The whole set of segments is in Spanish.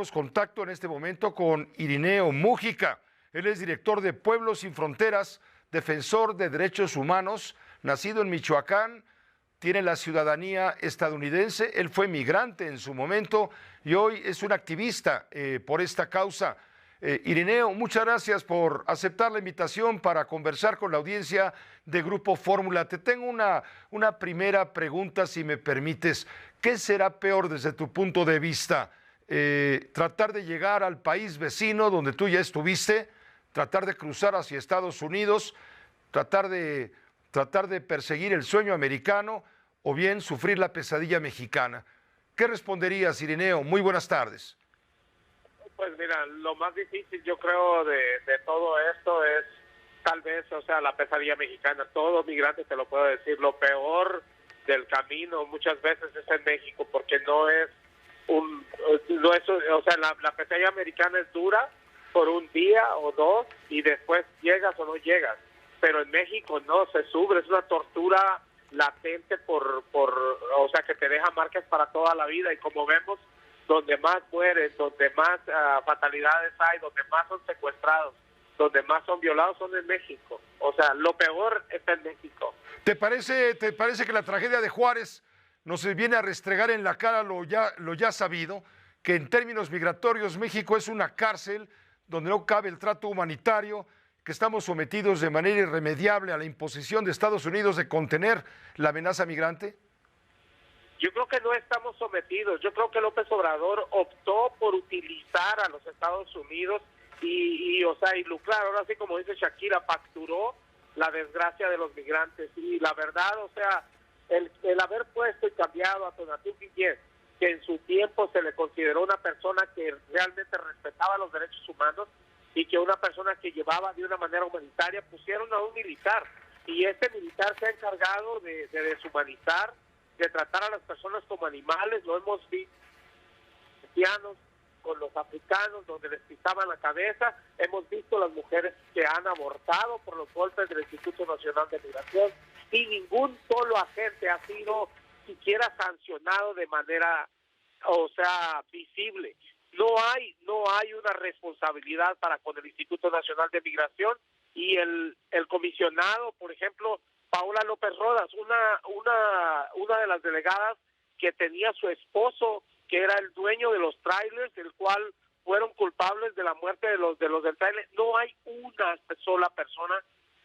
tenemos contacto en este momento con Irineo Múgica. Él es director de Pueblos Sin Fronteras, defensor de derechos humanos, nacido en Michoacán, tiene la ciudadanía estadounidense, él fue migrante en su momento y hoy es un activista por esta causa. Irineo, muchas gracias por aceptar la invitación para conversar con la audiencia de Grupo Fórmula. Te tengo una primera pregunta, si me permites. ¿Qué será peor desde tu punto de vista? Tratar de llegar al país vecino donde tú ya estuviste, tratar de cruzar hacia Estados Unidos, tratar de perseguir el sueño americano o bien sufrir la pesadilla mexicana. ¿Qué responderías, Irineo? Muy buenas tardes. Pues mira, lo más difícil yo creo de todo esto es tal vez, o sea, la pesadilla mexicana. Todo migrante te lo puedo decir, lo peor del camino muchas veces es en México, porque no es, o sea, la pesadilla americana es dura por un día o dos y después llegas o no llegas. Pero en México no, se sufre, es una tortura latente o sea, que te deja marcas para toda la vida. Y como vemos, donde más mueren, donde más fatalidades hay, donde más son secuestrados, donde más son violados son en México. O sea, lo peor está en México. ¿Te parece que la tragedia de Juárez nos viene a restregar en la cara lo ya sabido, que en términos migratorios México es una cárcel donde no cabe el trato humanitario, que estamos sometidos de manera irremediable a la imposición de Estados Unidos de contener la amenaza migrante? Yo creo que no estamos sometidos. Yo creo que López Obrador optó por utilizar a los Estados Unidos y lucrar. Ahora sí, como dice Shakira, facturó la desgracia de los migrantes. Y la verdad, o sea, el haber puesto y cambiado a Tonatiuh Guillén, que en su tiempo se le consideró una persona que realmente respetaba los derechos humanos y que una persona que llevaba de una manera humanitaria, pusieron a un militar. Y este militar se ha encargado de deshumanizar, de tratar a las personas como animales. Lo hemos visto con los africanos, donde les pisaban la cabeza. Hemos visto las mujeres que han abortado por los golpes del Instituto Nacional de Migración, y ningún solo agente ha sido siquiera sancionado de manera, o sea, visible. No hay una responsabilidad para con el Instituto Nacional de Migración y el comisionado, por ejemplo, Paola López Rodas, una de las delegadas que tenía su esposo, que era el dueño de los trailers, el cual fueron culpables de la muerte de los del trailer. No hay una sola persona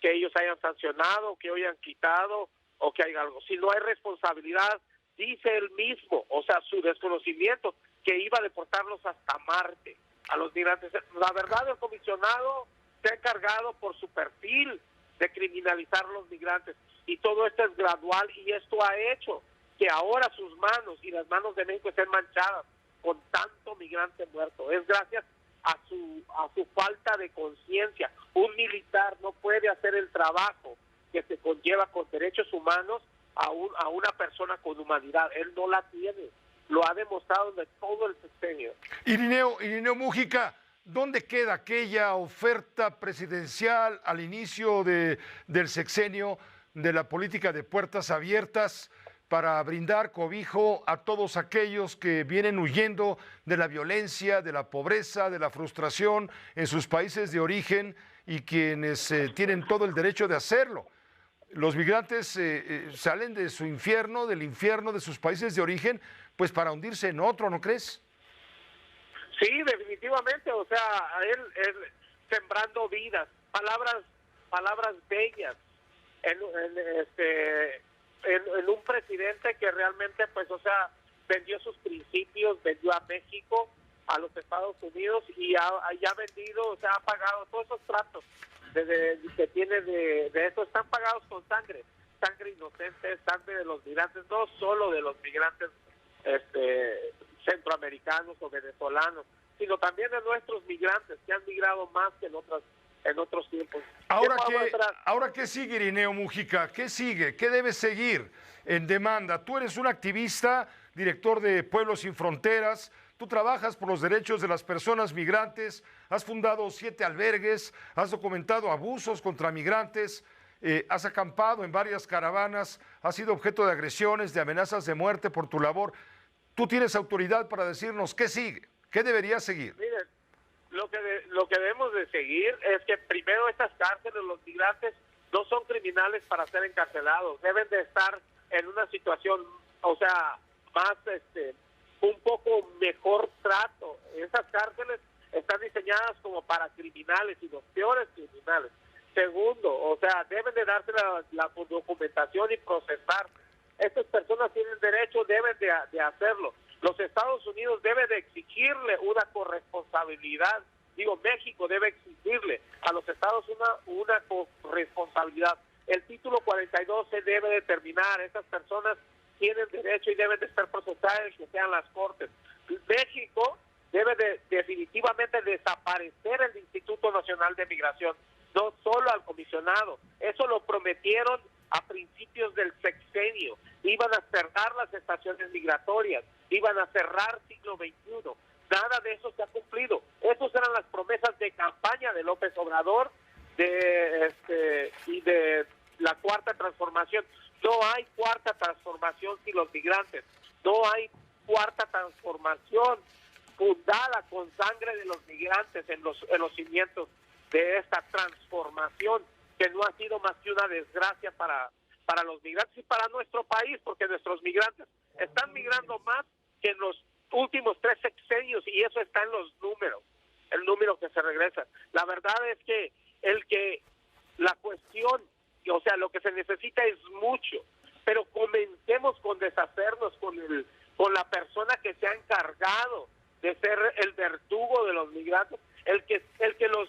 que ellos hayan sancionado, que hayan quitado o que haya algo. Si no hay responsabilidad, dice él mismo, o sea, su desconocimiento, que iba a deportarlos hasta Marte a los migrantes. La verdad, el comisionado se ha encargado por su perfil de criminalizar a los migrantes, y todo esto es gradual, y esto ha hecho que ahora sus manos y las manos de México estén manchadas con tanto migrante muerto. Es gracias a su falta de conciencia. Un militar no puede hacer el trabajo que se conlleva con derechos humanos a una persona con humanidad. Él no la tiene. Lo ha demostrado de todo el sexenio. Irineo Múgica, ¿dónde queda aquella oferta presidencial al inicio del sexenio de la política de puertas abiertas para brindar cobijo a todos aquellos que vienen huyendo de la violencia, de la pobreza, de la frustración en sus países de origen, y quienes tienen todo el derecho de hacerlo? Los migrantes salen de su infierno, del infierno de sus países de origen, pues para hundirse en otro, ¿no crees? Sí, definitivamente. O sea, él sembrando vidas, palabras bellas en un presidente que realmente, pues, o sea, vendió sus principios, vendió a México, a los Estados Unidos, y ha vendido, o sea, ha pagado todos esos tratos que tiene de eso. Están pagados con sangre inocente, sangre de los migrantes, no solo de los migrantes centroamericanos o venezolanos, sino también de nuestros migrantes que han migrado más que en otros tiempos. Ahora, ¿qué sigue, Irineo Múgica? ¿Qué sigue? ¿Qué debe seguir en demanda? Tú eres un activista, director de Pueblos Sin Fronteras. Tú trabajas por los derechos de las personas migrantes, has fundado 7 albergues, has documentado abusos contra migrantes, has acampado en varias caravanas, has sido objeto de agresiones, de amenazas de muerte por tu labor. Tú tienes autoridad para decirnos qué sigue. ¿Qué debería seguir? Miren, lo que debemos de seguir es que primero estas cárceles, los migrantes no son criminales para ser encarcelados, deben de estar en una situación, o sea, más, un poco mejor trato. Esas cárceles están diseñadas como para criminales y los peores criminales. Segundo, o sea, deben de darse la documentación y procesar. Estas personas tienen derecho, deben de hacerlo. Los Estados Unidos deben de exigirle una corresponsabilidad. Digo, México debe exigirle a los Estados Unidos una corresponsabilidad. El título 42 se debe determinar. Estas personas tienen derecho y deben de estar procesadas en que sean las cortes. México debe de definitivamente desaparecer el Instituto Nacional de Migración, no solo al comisionado. Eso lo prometieron a principios del sexenio. Iban a cerrar las estaciones migratorias, iban a cerrar siglo XXI. Nada de eso se ha cumplido. Esas eran las promesas de campaña de López Obrador y de la Cuarta Transformación. No hay cuarta transformación sin los migrantes. No hay cuarta transformación fundada con sangre de los migrantes en los cimientos de esta transformación, que no ha sido más que una desgracia para los migrantes y para nuestro país, porque nuestros migrantes están migrando más que en los últimos 3 sexenios, y eso está en los números, el número que se regresa. La verdad es que la cuestión, o sea, lo que se necesita es mucho, pero comencemos con deshacernos con la persona que se ha encargado de ser el verdugo de los migrantes, el que los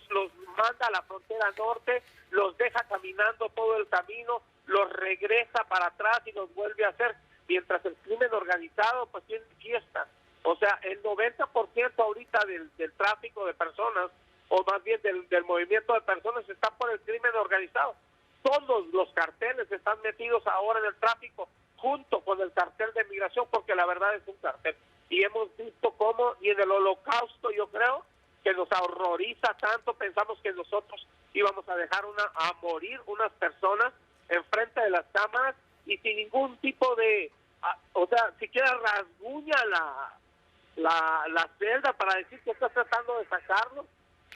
manda a la frontera norte, los deja caminando todo el camino, los regresa para atrás y los vuelve a hacer, mientras el crimen organizado pues tiene fiesta. O sea, el 90% ahorita del tráfico de personas, o más bien del movimiento de personas, está por el crimen organizado. Todos los carteles están metidos ahora en el tráfico, junto con el cartel de migración, porque la verdad es un cartel. Y hemos visto cómo, y en el Holocausto yo creo que nos horroriza tanto, pensamos que nosotros íbamos a dejar a morir unas personas enfrente de las cámaras y sin ningún tipo de, o sea, siquiera rasguña la celda para decir que está tratando de sacarlos.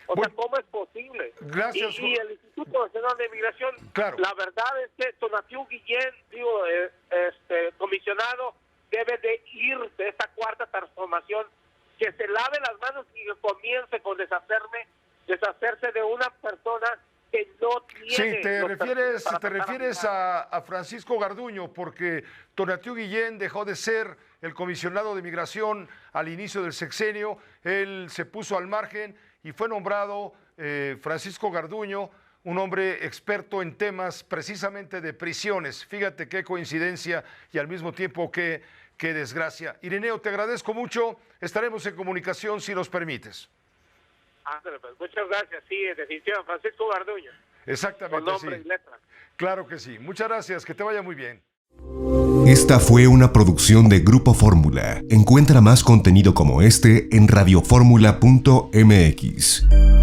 O sea, ¿cómo es posible? Gracias. Y el Instituto Nacional de Migración, claro, la verdad es que Tonatiuh Guillén, comisionado, debe de ir de esta cuarta transformación, que se lave las manos y que comience con deshacerse de una persona que no tiene... Sí, te refieres a Francisco Garduño, porque Tonatiuh Guillén dejó de ser el comisionado de migración al inicio del sexenio, él se puso al margen y fue nombrado Francisco Garduño, un hombre experto en temas precisamente de prisiones. Fíjate qué coincidencia y al mismo tiempo qué desgracia. Irineo, te agradezco mucho, estaremos en comunicación si nos permites. Pues, muchas gracias, sí, definitivamente, Francisco Garduño. Exactamente, con nombre sí. Y letra. Claro que sí. Muchas gracias, que te vaya muy bien. Esta fue una producción de Grupo Fórmula. Encuentra más contenido como este en radioformula.mx.